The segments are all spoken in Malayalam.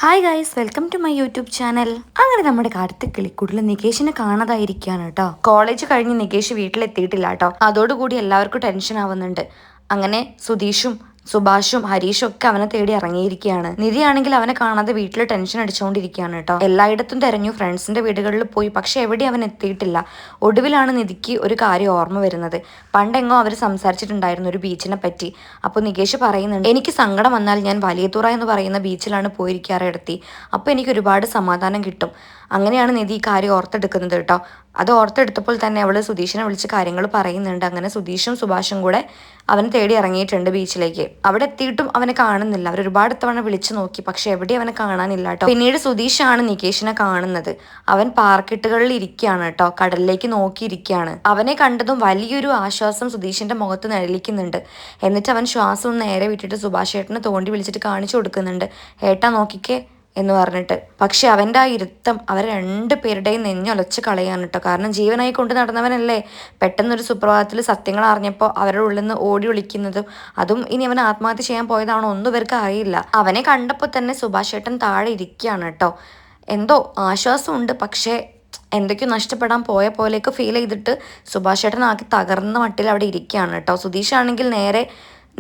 Hi guys, welcome to my YouTube channel. അങ്ങനെ നമ്മുടെ അടുത്ത കിളിക്കൂട്ടിൽ നികേഷിനെ കാണാതായിരിക്കുകയാണ് കേട്ടോ. കോളേജ് കഴിഞ്ഞ് നികേഷ് വീട്ടിലെത്തിയിട്ടില്ല കേട്ടോ. അതോടുകൂടി എല്ലാവർക്കും ടെൻഷൻ ആവുന്നുണ്ട്. അങ്ങനെ സുധീഷും സുഭാഷും ഹരീഷും ഒക്കെ അവനെ തേടി ഇറങ്ങിയിരിക്കുകയാണ്. നിധിയാണെങ്കിൽ അവനെ കാണാതെ വീട്ടിൽ ടെൻഷൻ അടിച്ചുകൊണ്ടിരിക്കുകയാണ് കേട്ടോ. എല്ലായിടത്തും തെരഞ്ഞു, ഫ്രണ്ട്സിന്റെ വീടുകളിൽ പോയി, പക്ഷെ എവിടെ അവൻ എത്തിയിട്ടില്ല. ഒടുവിലാണ് നിധിക്ക് ഒരു കാര്യം ഓർമ്മ വരുന്നത്. പണ്ടെങ്ങോ അവർ സംസാരിച്ചിട്ടുണ്ടായിരുന്നു ഒരു ബീച്ചിനെ പറ്റി. അപ്പോൾ നികേഷ് പറയുന്നുണ്ട്, എനിക്ക് സങ്കടം വന്നാൽ ഞാൻ വലിയതുറ എന്ന് പറയുന്ന ബീച്ചിലാണ് പോയിരിക്കാറ് എടുത്തി. അപ്പോൾ എനിക്ക് ഒരുപാട് സമാധാനം കിട്ടും. അങ്ങനെയാണ് നിധി ഈ കാര്യം ഓർത്തെടുക്കുന്നത് കേട്ടോ. അത് ഓർത്തെടുത്തപ്പോൾ തന്നെ അവൾ സുധീഷിനെ വിളിച്ച് കാര്യങ്ങൾ പറയുന്നുണ്ട്. അങ്ങനെ സുധീഷും സുഭാഷും കൂടെ അവനെ തേടി ഇറങ്ങിയിട്ടുണ്ട് ബീച്ചിലേക്ക്. അവിടെ എത്തിയിട്ടും അവനെ കാണുന്നില്ല. അവർ ഒരുപാട് തവണ വിളിച്ചു നോക്കി, പക്ഷെ എവിടെ അവനെ കാണാനില്ല കേട്ടോ. പിന്നീട് സുധീഷാണ് നികേഷിനെ കാണുന്നത്. അവൻ പാർക്കിട്ടുകളിൽ ഇരിക്കുകയാണ് കേട്ടോ, കടലിലേക്ക് നോക്കിയിരിക്കുകയാണ്. അവനെ കണ്ടതും വലിയൊരു ആശ്വാസം സുധീഷിന്റെ മുഖത്ത് നിഴലിക്കുന്നുണ്ട്. എന്നിട്ട് അവൻ ശ്വാസം നേരെ വിട്ടിട്ട് സുഭാഷ് ഏട്ടനെ തോണ്ടി വിളിച്ചിട്ട് കാണിച്ചു കൊടുക്കുന്നുണ്ട്. ഏട്ടാ നോക്കിക്കേ എന്ന് പറഞ്ഞിട്ട്. പക്ഷെ അവൻ്റെ ആ ഇരുത്തം അവർ രണ്ടുപേരുടെയും നെഞ്ഞൊലച്ച് കളയാണ് കേട്ടോ. കാരണം ജീവനായി കൊണ്ട് നടന്നവനല്ലേ പെട്ടെന്നൊരു സുപ്രഭാതത്തിൽ സത്യങ്ങൾ അറിഞ്ഞപ്പോൾ അവരുടെ ഉള്ളിൽ നിന്ന് ഓടി ഒളിക്കുന്നതും, അതും ഇനി അവൻ ആത്മഹത്യ ചെയ്യാൻ പോയതാണോ ഒന്നും ഇവർക്ക് അറിയില്ല. അവനെ കണ്ടപ്പോൾ തന്നെ സുഭാഷ് ഏട്ടൻ താഴെ ഇരിക്കുകയാണ് കേട്ടോ. എന്തോ ആശ്വാസമുണ്ട്, പക്ഷേ എന്തൊക്കെയോ നഷ്ടപ്പെടാൻ പോയ പോലെയൊക്കെ ഫീൽ ചെയ്തിട്ട് സുഭാഷ് ഏട്ടൻ ആക്കി തകർന്ന മട്ടിൽ അവിടെ ഇരിക്കുകയാണ് കേട്ടോ. സുധീഷാണെങ്കിൽ നേരെ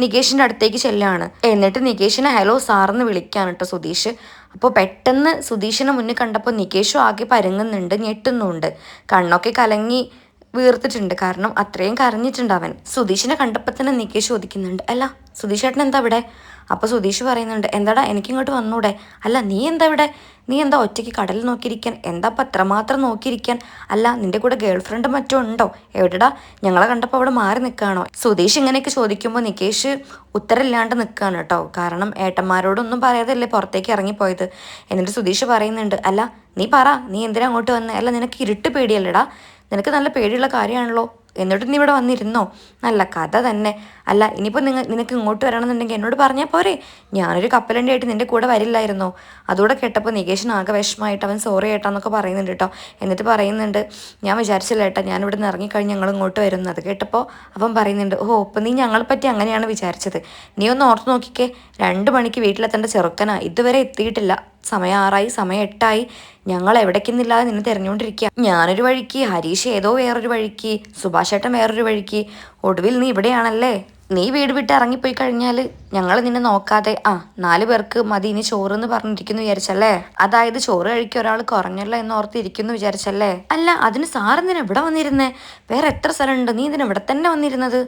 നികേഷിൻ്റെ അടുത്തേക്ക് ചെല്ലാണ്. എന്നിട്ട് നികേഷിനെ ഹലോ സാറെന്ന് വിളിക്കാണ് കേട്ടോ സുധീഷ്. അപ്പോൾ പെട്ടെന്ന് സുധീഷിനെ മുന്നിൽ കണ്ടപ്പോൾ നികേഷും ആകെ പരുങ്ങുന്നുണ്ട്, ഞെട്ടുന്നുണ്ട്. കണ്ണൊക്കെ കലങ്ങി വീർത്തിട്ടുണ്ട്, കാരണം അത്രയും കരഞ്ഞിട്ടുണ്ട് അവൻ. സുധീഷിനെ കണ്ടപ്പോൾ തന്നെ നികേഷ് ചോദിക്കുന്നുണ്ട്, അല്ല സുധീഷ് ഏട്ടൻ എന്താ ഇവിടെ? അപ്പോൾ സുധീഷ് പറയുന്നുണ്ട്, എന്താടാ എനിക്കിങ്ങോട്ട് വന്നൂടെ? അല്ല നീ എന്താ ഇവിടെ? നീ എന്താ ഒറ്റയ്ക്ക് കടലിൽ നോക്കിയിരിക്കാൻ? എന്താ അപ്പം അത്രമാത്രം നോക്കിയിരിക്കാൻ? അല്ല നിന്റെ കൂടെ ഗേൾ ഫ്രണ്ട് മറ്റോ ഉണ്ടോ? എവിടെടാ? ഞങ്ങളെ കണ്ടപ്പോൾ അവിടെ മാറി നിൽക്കുകയാണോ? സുധീഷ് ഇങ്ങനെയൊക്കെ ചോദിക്കുമ്പോൾ നികേഷ് ഉത്തരമില്ലാണ്ട് നിൽക്കുകയാണ് കേട്ടോ. കാരണം ഏട്ടന്മാരോടൊന്നും പറയാതല്ലേ പുറത്തേക്ക് ഇറങ്ങിപ്പോയത്. എന്നിട്ട് സുധീഷ് പറയുന്നുണ്ട്, അല്ല നീ പറ, നീ എന്തിനാ അങ്ങോട്ട് വന്നേ? അല്ല നിനക്ക് ഇരുട്ട് പേടിയല്ലേടാ? നിനക്ക് നല്ല പേടിയുള്ള കാര്യമാണല്ലോ, എന്നിട്ട് നീ ഇവിടെ വന്നിരുന്നോ? നല്ല കഥ തന്നെ. അല്ല ഇനിയിപ്പോൾ നിനക്ക് ഇങ്ങോട്ട് വരണമെന്നുണ്ടെങ്കിൽ എന്നോട് പറഞ്ഞാൽ പോരെ? ഞാനൊരു കപ്പലണ്ടി ആയിട്ട് നിൻ്റെ കൂടെ വരില്ലായിരുന്നോ? അതുകൂടെ കേട്ടപ്പോൾ നികേഷിന് ആകെ വിഷമമായിട്ട് അവൻ സോറി ഏട്ടാന്നൊക്കെ പറയുന്നുണ്ട് കേട്ടോ. എന്നിട്ട് പറയുന്നുണ്ട്, ഞാൻ വിചാരിച്ചില്ല ഏട്ടാ ഞാൻ ഇവിടെ നിന്ന് ഇറങ്ങിക്കഴിഞ്ഞ് ഞങ്ങൾ ഇങ്ങോട്ട് വരുന്നത്. കേട്ടപ്പോൾ അവൻ പറയുന്നുണ്ട്, ഓ ഇപ്പം നീ ഞങ്ങളെ പറ്റി അങ്ങനെയാണ് വിചാരിച്ചത്. നീ ഒന്ന് ഓർത്ത് നോക്കിക്കേ, 2 മണിക്ക് വീട്ടിലെത്തേണ്ട ചെറുക്കനാ ഇതുവരെ എത്തിയിട്ടില്ല. സമയം 6 സമയം 8 ഞങ്ങൾ എവിടേക്കെന്നില്ലാതെ നിന്നെ തിരഞ്ഞുകൊണ്ടിരിക്കുക. ഞാനൊരു വഴിക്ക്, ഹരീഷ് ഏതോ വേറൊരു വഴിക്ക്, സുഭാഷ് ഏട്ടൻ വേറൊരു വഴിക്ക്, ഒടുവിൽ നീ ഇവിടെയാണല്ലേ. നീ വീട് വിട്ട് ഇറങ്ങിപ്പോയി കഴിഞ്ഞാൽ ഞങ്ങൾ നിന്നെ നോക്കാതെ 4 പേർക്ക് മതി ഇനി ചോറ് എന്ന് പറഞ്ഞിരിക്കുന്നു വിചാരിച്ചല്ലേ? അതായത് ചോറ് കഴിക്കുക ഒരാൾ കുറഞ്ഞല്ലോ എന്ന് ഓർത്തിരിക്കുന്നു വിചാരിച്ചല്ലേ? അല്ല അതിന് സാറെന്തിനാ ഇവിടെ വന്നിരുന്നേ? വേറെ എത്ര സ്ഥലമുണ്ട്, നീ ഇതിന് ഇവിടെ തന്നെ വന്നിരുന്നത്?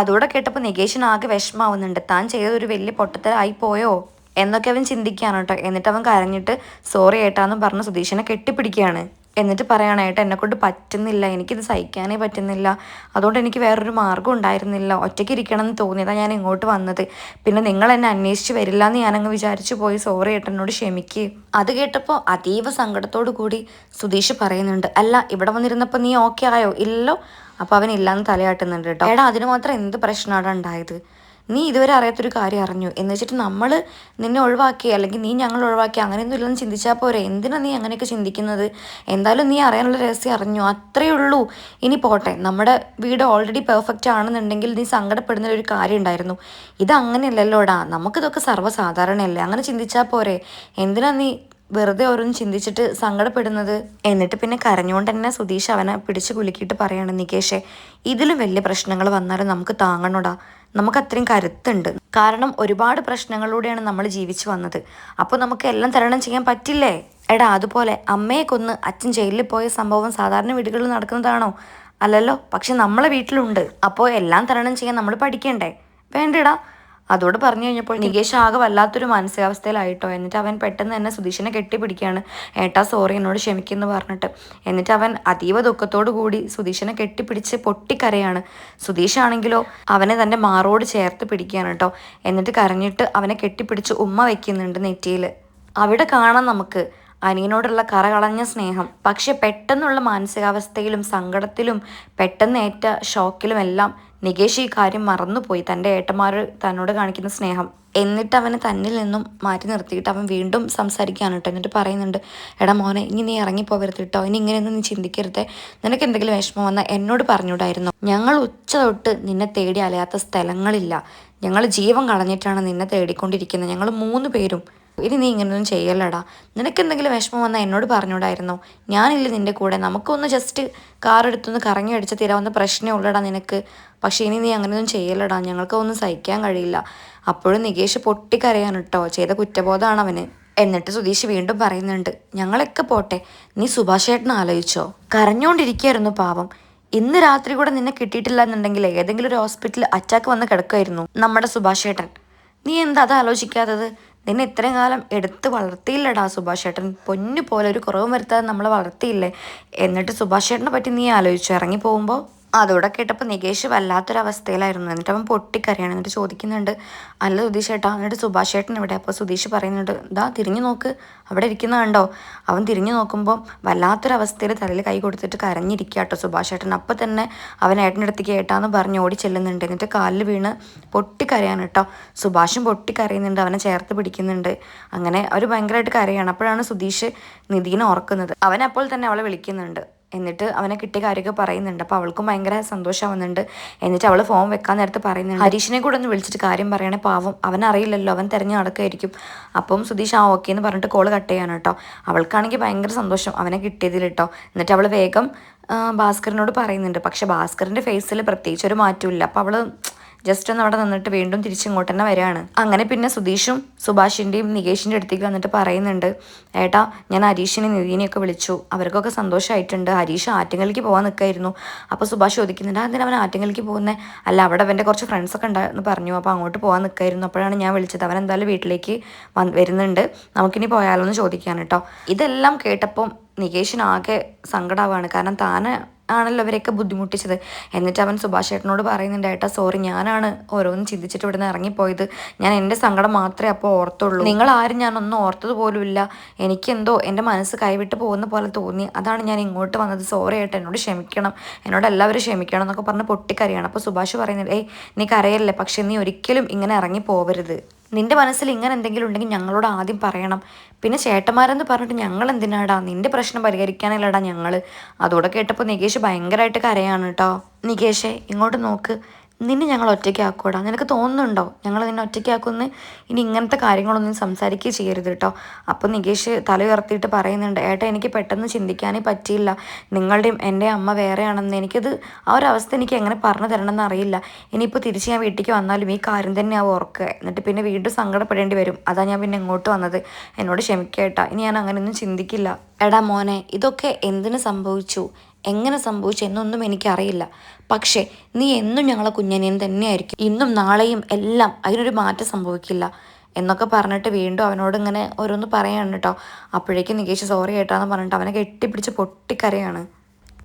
അതോടെ കേട്ടപ്പോൾ നികേഷിന് ആകെ വിഷമാവുന്നുണ്ട്. താൻ ചെയ്തൊരു വലിയ പൊട്ടത്തരായി പോയോ എന്നൊക്കെ അവൻ ചിന്തിക്കുകയാണ് കേട്ടോ. എന്നിട്ട് അവൻ കരഞ്ഞിട്ട് സോറി ഏട്ടാന്ന് പറഞ്ഞ് സുധീഷിനെ കെട്ടിപ്പിടിക്കുകയാണ്. എന്നിട്ട് പറയാണ്, ഏട്ടാ എന്നെക്കൊണ്ട് പറ്റുന്നില്ല, എനിക്കിത് സഹിക്കാനേ പറ്റുന്നില്ല. അതുകൊണ്ട് എനിക്ക് വേറൊരു മാർഗ്ഗം ഉണ്ടായിരുന്നില്ല, ഒറ്റയ്ക്ക് ഇരിക്കണം എന്ന് തോന്നിയതാണ് ഞാൻ ഇങ്ങോട്ട് വന്നത്. പിന്നെ നിങ്ങൾ എന്നെ അന്വേഷിച്ച് വരില്ല എന്ന് ഞാനങ്ങ് വിചാരിച്ചു പോയി, സോറി ഏട്ടനോട് ക്ഷമിക്ക്. അത് കേട്ടപ്പോൾ അതീവ സങ്കടത്തോടു കൂടി സുധീഷ് പറയുന്നുണ്ട്, അല്ല ഇവിടെ വന്നിരുന്നപ്പോൾ നീ ഓക്കെ ആയോ? ഇല്ലല്ലോ. അപ്പോൾ അവൻ ഇല്ലാന്ന് തലയാട്ടുന്നുണ്ട് കേട്ടോ. എടാ അതിന് മാത്രം എന്ത് പ്രശ്നമാണ് ഉണ്ടായത്? നീ ഇതുവരെ അറിയാത്തൊരു കാര്യം അറിഞ്ഞു എന്ന് വെച്ചിട്ട് നമ്മൾ നിന്നെ ഒഴിവാക്കി, അല്ലെങ്കിൽ നീ ഞങ്ങൾ ഒഴിവാക്കി, അങ്ങനെയൊന്നും ഇല്ലെന്ന് ചിന്തിച്ചാൽ പോരെ? എന്തിനാ നീ അങ്ങനെയൊക്കെ ചിന്തിക്കുന്നത്? എന്തായാലും നീ അറിയാനുള്ള രഹസ്യം അറിഞ്ഞു, അത്രയേ ഉള്ളൂ. ഇനി പോട്ടെ, നമ്മുടെ വീട് ഓൾറെഡി പെർഫെക്റ്റ് ആണെന്നുണ്ടെങ്കിൽ നീ സങ്കടപ്പെടുന്ന ഒരു കാര്യം ഉണ്ടായിരുന്നു. ഇത് അങ്ങനെയല്ലല്ലോടാ, നമുക്കിതൊക്കെ സർവ്വസാധാരണയല്ലേ, അങ്ങനെ ചിന്തിച്ചാൽ പോരെ? എന്തിനാ നീ വെറുതെ ഓരോന്ന് ചിന്തിച്ചിട്ട് സങ്കടപ്പെടുന്നത്? എന്നിട്ട് പിന്നെ കരഞ്ഞുകൊണ്ട് തന്നെ സുധീഷ് അവനെ പിടിച്ച് കുലുക്കിയിട്ട് പറയാണ്, നികേഷേ ഇതിലും വലിയ പ്രശ്നങ്ങൾ വന്നാലും നമുക്ക് താങ്ങണോടാ, നമുക്ക് അത്രയും കരുത്തുണ്ട്. കാരണം ഒരുപാട് പ്രശ്നങ്ങളിലൂടെയാണ് നമ്മൾ ജീവിച്ചു വന്നത്. അപ്പോൾ നമുക്ക് എല്ലാം തരണം ചെയ്യാൻ പറ്റില്ലേ? എടാ അതുപോലെ അമ്മയെ കൊന്ന് അച്ഛൻ ജയിലിൽ പോയ സംഭവം സാധാരണ വീടുകളിൽ നടക്കുന്നതാണോ? അല്ലല്ലോ. പക്ഷെ നമ്മളെ വീട്ടിലുണ്ട്. അപ്പോൾ എല്ലാം തരണം ചെയ്യാൻ നമ്മൾ പഠിക്കണ്ടേ? വേണ്ടടാ. അതോട് പറഞ്ഞു കഴിഞ്ഞപ്പോൾ നികേഷ് ആകെ വല്ലാത്തൊരു മാനസികാവസ്ഥയിലായിട്ടോ. എന്നിട്ട് അവൻ പെട്ടെന്ന് തന്നെ സുധീഷിനെ കെട്ടിപ്പിടിക്കുകയാണ്. ഏട്ടാ സോറി എന്നോട് ക്ഷമിക്കുമെന്ന് പറഞ്ഞിട്ട്. എന്നിട്ട് അവൻ അതീവ ദുഃഖത്തോടു കൂടി സുധീഷിനെ കെട്ടിപ്പിടിച്ച് പൊട്ടിക്കരയാണ്. സുധീഷാണെങ്കിലോ അവനെ തൻ്റെ മാറോട് ചേർത്ത് പിടിക്കുകയാണ് കേട്ടോ. എന്നിട്ട് കരഞ്ഞിട്ട് അവനെ കെട്ടിപ്പിടിച്ച് ഉമ്മ വയ്ക്കുന്നുണ്ട് നെറ്റിയിൽ. അവിടെ കാണാം നമുക്ക് അനിയനോടുള്ള കറകളഞ്ഞ സ്നേഹം. പക്ഷെ പെട്ടെന്നുള്ള മാനസികാവസ്ഥയിലും സങ്കടത്തിലും പെട്ടെന്ന് ഏറ്റ ഷോക്കിലും എല്ലാം നികേഷ് ഈ കാര്യം മറന്നുപോയി, തൻ്റെ ഏട്ടന്മാർ തന്നോട് കാണിക്കുന്ന സ്നേഹം. എന്നിട്ട് അവനെ തന്നിൽ നിന്നും മാറ്റി നിർത്തിയിട്ട് അവൻ വീണ്ടും സംസാരിക്കുകയാണ് കേട്ടോ. എന്നിട്ട് പറയുന്നുണ്ട്, എടാ മോനെ ഇനി നീ ഇറങ്ങിപ്പോവരുത് കേട്ടോ, ഇനി ഇങ്ങനെയൊന്നും നീ ചിന്തിക്കരുത്. നിനക്ക് എന്തെങ്കിലും വിഷമം വന്നാൽ എന്നോട് പറഞ്ഞൂടായിരുന്നു. ഞങ്ങൾ ഉച്ച തൊട്ട് നിന്നെ തേടി അലയാത്ത സ്ഥലങ്ങളില്ല. ഞങ്ങൾ ജീവൻ കളഞ്ഞിട്ടാണ് നിന്നെ തേടിക്കൊണ്ടിരിക്കുന്നത്, ഞങ്ങൾ 3 പേരും. ഇനി നീ ഇങ്ങനെയൊന്നും ചെയ്യല്ലടാ, നിനക്ക് എന്തെങ്കിലും വിഷമം വന്നാൽ എന്നോട് പറഞ്ഞൂടായിരുന്നോ? ഞാനില്ല നിൻ്റെ കൂടെ, നമുക്കൊന്ന് ജസ്റ്റ് കാർ എടുത്തൊന്ന് കറങ്ങി അടിച്ച് തരാവുന്ന പ്രശ്നമേ ഉള്ളടാ നിനക്ക്. പക്ഷേ ഇനി നീ അങ്ങനെയൊന്നും ചെയ്യല്ലടാ, ഞങ്ങൾക്കൊന്നും സഹിക്കാൻ കഴിയില്ല. അപ്പോഴും നികേഷ് പൊട്ടിക്കരയാണ് കേട്ടോ, ചെയ്ത കുറ്റബോധമാണ് അവന്. എന്നിട്ട് സുധീഷ് വീണ്ടും പറയുന്നുണ്ട്, ഞങ്ങളൊക്കെ പോട്ടെ, നീ സുഭാഷ് ചേട്ടനെ ആലോചിച്ചോ? കരഞ്ഞുകൊണ്ടിരിക്കുകയായിരുന്നു പാവം. ഇന്ന് രാത്രി കൂടെ നിന്നെ കിട്ടിയിട്ടില്ല എന്നുണ്ടെങ്കിൽ ഏതെങ്കിലും ഒരു ഹോസ്പിറ്റലിൽ അറ്റാക്ക് വന്ന് കിടക്കുമായിരുന്നു നമ്മുടെ സുഭാഷ് ചേട്ടൻ. നീ എന്താ അത് ആലോചിക്കാത്തത്? നിന്നെ ഇത്രയും കാലം എടുത്ത് വളർത്തിയില്ലടാ സുഭാഷ് ചേട്ടൻ, പൊന്നു പോലെ ഒരു കുറവും വരുത്താതെ നമ്മളെ വളർത്തിയില്ലേ? എന്നിട്ട് സുഭാഷ് ചേട്ടനെ പറ്റി നീ ആലോചിച്ചു ഇറങ്ങി പോകുമ്പോൾ? അതോടെ കേട്ടപ്പോൾ നികേഷ് വല്ലാത്തൊരവസ്ഥയിലായിരുന്നു. എന്നിട്ട് അവൻ പൊട്ടിക്കരയാണ്. എന്നിട്ട് ചോദിക്കുന്നുണ്ട്, അല്ല സുധീഷ് ചേട്ടാ, എന്നിട്ട് സുഭാഷ് ചേട്ടൻ ഇവിടെ? അപ്പോൾ സുധീഷ് പറയുന്നുണ്ട്, ഇതാ തിരിഞ്ഞു നോക്ക്, അവിടെ ഇരിക്കുന്ന കണ്ടോ? അവൻ തിരിഞ്ഞു നോക്കുമ്പോൾ വല്ലാത്തൊരവസ്ഥയിൽ തലയിൽ കൈ കൊടുത്തിട്ട് കരഞ്ഞിരിക്കുക കേട്ടോ സുഭാഷ് ചേട്ടൻ. അപ്പോൾ തന്നെ അവൻ ഏട്ടനടുത്തേക്ക് ഏട്ടാന്ന് പറഞ്ഞ് ഓടി ചെല്ലുന്നുണ്ട്. എന്നിട്ട് കാലിൽ വീണ് പൊട്ടിക്കരയാണ് കേട്ടോ. സുഭാഷും പൊട്ടിക്കരയുന്നുണ്ട്, അവനെ ചേർത്ത് പിടിക്കുന്നുണ്ട്. അങ്ങനെ അവർ ഭയങ്കരമായിട്ട് കരയാണ്. അപ്പോഴാണ് സുധീഷ് നിധീനെ ഓർക്കുന്നത്. അവൻ അപ്പോൾ തന്നെ അവളെ വിളിക്കുന്നുണ്ട്. എന്നിട്ട് അവനെ കിട്ടിയ കാര്യമൊക്കെ പറയുന്നുണ്ട്. അപ്പോൾ അവൾക്കും ഭയങ്കര സന്തോഷമാവുന്നുണ്ട്. എന്നിട്ട് അവൾ ഫോൺ വെക്കാൻ നേരത്ത് പറയുന്നുണ്ട്, ഹരീഷിനെ കൂടെ ഒന്ന് വിളിച്ചിട്ട് കാര്യം പറയണേ, പാവം അവനറിയില്ലല്ലോ, അവൻ തിരഞ്ഞു നടക്കുമായിരിക്കും. അപ്പം സുധീഷ് ആ ഓക്കെ എന്ന് പറഞ്ഞിട്ട് കോള് കട്ട് ചെയ്യാണ് കേട്ടോ. അവൾക്കാണെങ്കിൽ ഭയങ്കര സന്തോഷം അവനെ കിട്ടിയതിൽ കേട്ടോ. എന്നിട്ട് അവൾ വേഗം ഭാസ്കറിനോട് പറയുന്നുണ്ട്. പക്ഷെ ഭാസ്കറിൻ്റെ ഫേസിൽ പ്രത്യേകിച്ച് ഒരു മാറ്റമില്ല. അപ്പോൾ അവൾ ജസ്റ്റ് ഒന്ന് അവിടെ നിന്നിട്ട് വീണ്ടും തിരിച്ചിങ്ങോട്ട് തന്നെ വരികയാണ്. അങ്ങനെ പിന്നെ സുധീഷും സുഭാഷിൻ്റെയും നികേഷിൻ്റെ അടുത്തേക്ക് വന്നിട്ട് പറയുന്നുണ്ട്, ഏട്ടാ ഞാൻ ഹരീഷിനെ നിധീനെയൊക്കെ വിളിച്ചു, അവർക്കൊക്കെ സന്തോഷമായിട്ടുണ്ട്. ഹരീഷ് ആറ്റിങ്ങലിലേക്ക് പോകാൻ നിൽക്കായിരുന്നു. അപ്പോൾ സുഭാഷ് ചോദിക്കുന്നുണ്ട്, അതിന് അവൻ ആറ്റിങ്ങലിലേക്ക് പോകുന്നത്? അല്ല, അവിടെ അവൻ്റെ കുറച്ച് ഫ്രണ്ട്സൊക്കെ ഉണ്ടായിരുന്നു പറഞ്ഞു, അപ്പോൾ അങ്ങോട്ട് പോകാൻ നിൽക്കായിരുന്നു. അപ്പോഴാണ് ഞാൻ വിളിച്ചത്. അവൻ എന്തായാലും വീട്ടിലേക്ക് വരുന്നുണ്ട്, നമുക്കിനി പോയാലോ എന്ന് ചോദിക്കാൻ കേട്ടോ. ഇതെല്ലാം കേട്ടപ്പം നികേഷിനാകെ സങ്കടമാവാണ്. കാരണം ആണല്ലോ അവരെയൊക്കെ ബുദ്ധിമുട്ടിച്ചത്. എന്നിട്ട് അവൻ സുഭാഷ് ചേട്ടനോട് പറയുന്നുണ്ട്, ഏട്ടാ സോറി, ഞാനാണ് ഓരോന്ന് ചിന്തിച്ചിട്ട് ഇവിടുന്ന് ഇറങ്ങിപ്പോയത്. ഞാൻ എൻ്റെ സങ്കടം മാത്രമേ അപ്പോൾ ഓർത്തുള്ളൂ, നിങ്ങൾ ആരും ഞാനൊന്നും ഓർത്തത് പോലുമില്ല. എനിക്കെന്തോ എൻ്റെ മനസ്സ് കൈവിട്ട് പോകുന്ന പോലെ തോന്നി, അതാണ് ഞാൻ ഇങ്ങോട്ട് വന്നത്. സോറി ഏട്ടാ, എന്നോട് ക്ഷമിക്കണം, എന്നോട് എല്ലാവരും ക്ഷമിക്കണം എന്നൊക്കെ പറഞ്ഞ് പൊട്ടിക്കരയാണ്. അപ്പോൾ സുഭാഷ് പറയുന്നത്, ഏയ് നീ കരയല്ലേ, പക്ഷെ നീ ഒരിക്കലും ഇങ്ങനെ ഇറങ്ങി പോവരുത്. നിന്റെ മനസ്സിൽ ഇങ്ങനെ എന്തെങ്കിലും ഉണ്ടെങ്കിൽ ഞങ്ങളോട് ആദ്യം പറയണം. പിന്നെ ചേട്ടന്മാരെന്ന് പറഞ്ഞിട്ട് ഞങ്ങൾ എന്തിനാടാ? നിന്റെ പ്രശ്നം പരിഹരിക്കാനല്ലടാ ഞങ്ങൾ. അതോടെ കേട്ടപ്പോൾ നികേഷ് ഭയങ്കരമായിട്ട് കരയാണ് കേട്ടോ. നികേഷേ ഇങ്ങോട്ട് നോക്ക്, നിന്നെ ഞങ്ങൾ ഒറ്റയ്ക്കാക്കൂടാ? നിനക്ക് തോന്നുന്നുണ്ടോ ഞങ്ങൾ നിന്നെ ഒറ്റയ്ക്കാക്കുമെന്ന്? ഇനി ഇങ്ങനത്തെ കാര്യങ്ങളൊന്നും സംസാരിക്കുകയും ചെയ്യരുത് കേട്ടോ. അപ്പോൾ നികേഷ് തല ഉയർത്തിയിട്ട് പറയുന്നുണ്ട്, ഏട്ടാ എനിക്ക് പെട്ടെന്ന് ചിന്തിക്കാനേ പറ്റിയില്ല, നിങ്ങളുടെയും എൻ്റെ അമ്മ വേറെയാണെന്ന്. എനിക്കത് ആ ഒരു അവസ്ഥ എനിക്ക് എങ്ങനെ പറഞ്ഞു തരണമെന്ന് അറിയില്ല. ഇനിയിപ്പോൾ തിരിച്ച് ഞാൻ വീട്ടിലേക്ക് വന്നാലും ഈ കാര്യം തന്നെയാവും ഓർക്കുക. എന്നിട്ട് പിന്നെ വീണ്ടും സങ്കടപ്പെടേണ്ടി വരും. അതാ ഞാൻ പിന്നെ ഇങ്ങോട്ട് വന്നത്. എന്നോട് ക്ഷമിക്കേട്ടാ, ഇനി ഞാൻ അങ്ങനെയൊന്നും ചിന്തിക്കില്ല. എടാ മോനെ, ഇതൊക്കെ എന്തിനു സംഭവിച്ചു, എങ്ങനെ സംഭവിച്ചു എന്നൊന്നും എനിക്കറിയില്ല. പക്ഷേ നീ എന്നും ഞങ്ങളെ കുഞ്ഞനിയൻ തന്നെയായിരിക്കും, ഇന്നും നാളെയും എല്ലാം. അതിനൊരു മാറ്റം സംഭവിക്കില്ല എന്നൊക്കെ പറഞ്ഞിട്ട് വീണ്ടും അവനോട് ഇങ്ങനെ ഓരോന്ന് പറയാണ് കേട്ടോ. അപ്പോഴേക്കും നികേഷ് സോറി കേട്ടാന്ന് പറഞ്ഞിട്ട് അവനെ കെട്ടിപ്പിടിച്ച് പൊട്ടിക്കരയാണ്.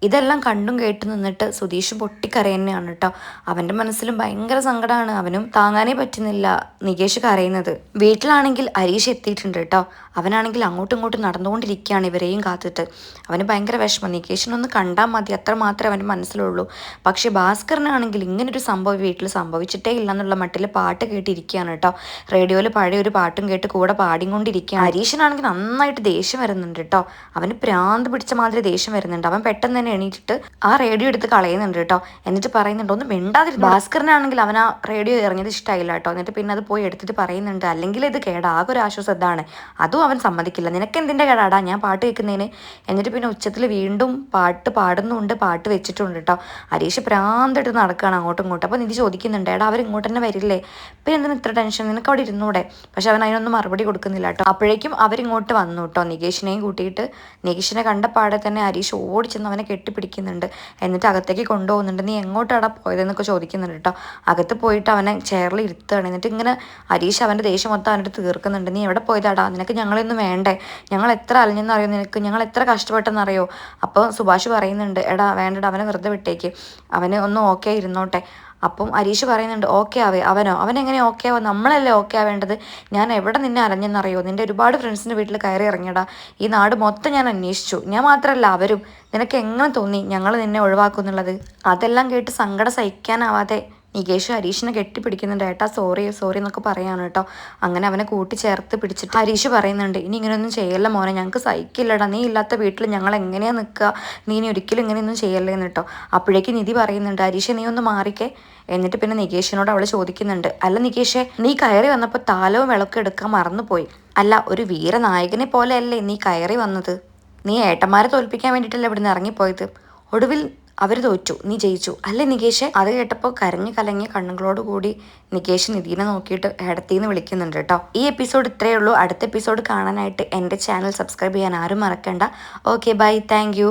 ഇതെല്ലാം കണ്ടും കേട്ട് നിന്നിട്ട് സുധീഷ് പൊട്ടിക്കരയുന്നതാണ് കേട്ടോ. അവൻ്റെ മനസ്സിലും ഭയങ്കര സങ്കടമാണ്. അവനും താങ്ങാനേ പറ്റുന്നില്ല നികേഷ് കരയുന്നത്. വീട്ടിലാണെങ്കിൽ ഹരീഷ് എത്തിയിട്ടുണ്ട് കേട്ടോ. അവനാണെങ്കിൽ അങ്ങോട്ടും ഇങ്ങോട്ടും നടന്നുകൊണ്ടിരിക്കുകയാണ് ഇവരെയും കാത്തിട്ട്. അവന് ഭയങ്കര വിഷമം. നികേഷിനൊന്ന് കണ്ടാൽ മതി, അത്ര മാത്രമേ അവൻ്റെ മനസ്സിലുള്ളൂ. പക്ഷേ ഭാസ്കറിനാണെങ്കിൽ ഇങ്ങനൊരു സംഭവം വീട്ടിൽ സംഭവിച്ചിട്ടേ ഇല്ല എന്നുള്ള മട്ടിൽ പാട്ട് കേട്ടിരിക്കുകയാണ് കേട്ടോ. റേഡിയോയിൽ പഴയ ഒരു പാട്ടും കേട്ട് കൂടെ പാടിക്കൊണ്ടിരിക്കുകയാണ്. ഹരീഷിനാണെങ്കിൽ നന്നായിട്ട് ദേഷ്യം വരുന്നുണ്ട് കേട്ടോ. അവന് പ്രാന്ത് പിടിച്ച മാതിരി ദേഷ്യം വരുന്നുണ്ട്. അവൻ പെട്ടെന്ന് തന്നെ എണീറ്റിട്ട് ആ റേഡിയോ എടുത്ത് കളയുന്നുണ്ട് കേട്ടോ. എന്നിട്ട് പറയുന്നുണ്ട്, ഒന്ന് മിണ്ടാതിരുന്നു. ഭാസ്കറിനാണെങ്കിൽ അവൻ ആ റേഡിയോ ഇറങ്ങിയത് ഇഷ്ടമായില്ല കേട്ടോ. എന്നിട്ട് പിന്നെ അത് പോയി എടുത്തിട്ട് പറയുന്നുണ്ട്, അല്ലെങ്കിൽ ഇത് കേടാ, ആകെ ഒരു ആശ്വാസം ഇതാണ്. അതും അവൻ സമ്മതിക്കില്ല. നിനക്ക് എന്തിൻ്റെ കേടാടാ ഞാൻ പാട്ട് കേൾക്കുന്നതിന്? എന്നിട്ട് പിന്നെ ഉച്ചത്തിൽ വീണ്ടും പാട്ട് പാടുന്നുണ്ട്, പാട്ട് വെച്ചിട്ടുണ്ട് കേട്ടോ. ഹരീഷ് പ്രാന്തിട്ട് നടക്കുകയാണ് അങ്ങോട്ടും ഇങ്ങോട്ടും. അപ്പോൾ നിധി ചോദിക്കുന്നുണ്ട്, എടാ അവർ ഇങ്ങോട്ട് തന്നെ വരില്ലേ, പിന്നെ എന്തിനാ ഇത്ര ടെൻഷൻ, നിനക്ക് അവിടെ ഇരുന്നൂടെ? പക്ഷെ അവൻ അതിനൊന്നും മറുപടി കൊടുക്കുന്നില്ല കേട്ടോ. അപ്പോഴേക്കും അവരിങ്ങോട്ട് വന്നു കേട്ടോ, നികേഷിനെയും കൂട്ടിയിട്ട്. നികേഷിനെ കണ്ട പാടെ തന്നെ ഹരീഷ് ഓടിച്ചെന്ന് അവനെ കെട്ടിപ്പിടിക്കുന്നുണ്ട്. എന്നിട്ട് അകത്തേക്ക് കൊണ്ടുപോകുന്നുണ്ട്. നീ എങ്ങോട്ടാടാ പോയതെന്നൊക്കെ ചോദിക്കുന്നുണ്ട് കേട്ടോ. അകത്ത് പോയിട്ട് അവനെ ചെയറിൽ ഇരുത്തുകയാണ്. എന്നിട്ട് ഇങ്ങനെ ഹരീഷ് അവൻ്റെ ദേഷ്യം മൊത്തം അവൻ്റെ തീർക്കുന്നുണ്ട്. നീ എവിടെ പോയതാടാ, നിനക്ക് ഞങ്ങളൊന്നും വേണ്ടേ? ഞങ്ങൾ എത്ര അലഞ്ഞെന്നറിയോ നിനക്ക്, ഞങ്ങൾ എത്ര കഷ്ടപ്പെട്ടെന്നറിയോ? അപ്പോൾ സുഭാഷ് പറയുന്നുണ്ട്, എടാ വേണ്ടടാ, അവനെ വെറുതെ വിട്ടേക്ക്, അവന് ഒന്ന് ഓക്കെ ഇരുന്നോട്ടെ. അപ്പം ഹരീഷ് പറയുന്നുണ്ട്, ഓക്കെ ആവേ? അവനെങ്ങനെ ഓക്കെ ആവും? നമ്മളല്ലേ ഓക്കെ ആവേണ്ടത്. ഞാൻ എവിടെ നിന്നെ അലഞ്ഞെന്നറിയോ? നിൻ്റെ ഒരുപാട് ഫ്രണ്ട്സിൻ്റെ വീട്ടിൽ കയറി ഇറങ്ങിയടാ. ഈ നാട് മൊത്തം ഞാൻ അന്വേഷിച്ചു. ഞാൻ മാത്രമല്ല അവരും. നിനക്ക് എങ്ങനെ തോന്നി ഞങ്ങൾ നിന്നെ ഒഴിവാക്കുന്നുള്ളത്? അതെല്ലാം കേട്ട് സങ്കടം സഹിക്കാനാവാതെ നികേഷ് ഹരീഷിനെ കെട്ടിപ്പിടിക്കുന്നുണ്ട്. ഏട്ടാ സോറി സോറി എന്നൊക്കെ പറയാണ് കേട്ടോ. അങ്ങനെ അവനെ കൂട്ടിച്ചേർത്ത് പിടിച്ചിട്ട് ഹരീഷ് പറയുന്നുണ്ട്, ഇനി ഇങ്ങനെയൊന്നും ചെയ്യല്ല മോനെ, ഞങ്ങൾക്ക് സഹിക്കില്ലടാ, നീ ഇല്ലാത്ത വീട്ടിൽ ഞങ്ങൾ എങ്ങനെയാ നിൽക്കുക, നീ ഇനി ഒരിക്കലും ഇങ്ങനെയൊന്നും ചെയ്യല്ലേന്ന് കേട്ടോ. അപ്പോഴേക്ക് നിധി പറയുന്നുണ്ട്, ഹരീഷ് നീ ഒന്ന് മാറിക്കേ. എന്നിട്ട് പിന്നെ നികേഷിനോട് അവൾ ചോദിക്കുന്നുണ്ട്, അല്ല നികേഷേ, നീ കയറി വന്നപ്പോൾ താലവും വിളക്കും എടുക്കാൻ മറന്നുപോയി. അല്ല, ഒരു വീരനായകനെ പോലെയല്ലേ നീ കയറി വന്നത്? നീ ഏട്ടന്മാരെ തോൽപ്പിക്കാൻ വേണ്ടിയിട്ടല്ലേ ഇവിടുന്ന് ഇറങ്ങിപ്പോയത്? ഒടുവിൽ അവർ തോറ്റു, നീ ജയിച്ചു അല്ലേ നികേഷ്? അത് കേട്ടപ്പോൾ കരഞ്ഞു കലങ്ങിയ കണ്ണുകളോട് കൂടി നികേഷ് നിധീനെ നോക്കിയിട്ട് ഏടത്തിന്ന് വിളിക്കുന്നുണ്ട് കേട്ടോ. ഈ എപ്പിസോഡ് ഇത്രയേ ഉള്ളൂ. അടുത്ത എപ്പിസോഡ് കാണാനായിട്ട് എൻ്റെ ചാനൽ സബ്സ്ക്രൈബ് ചെയ്യാൻ ആരും മറക്കണ്ട. Okay bye, thank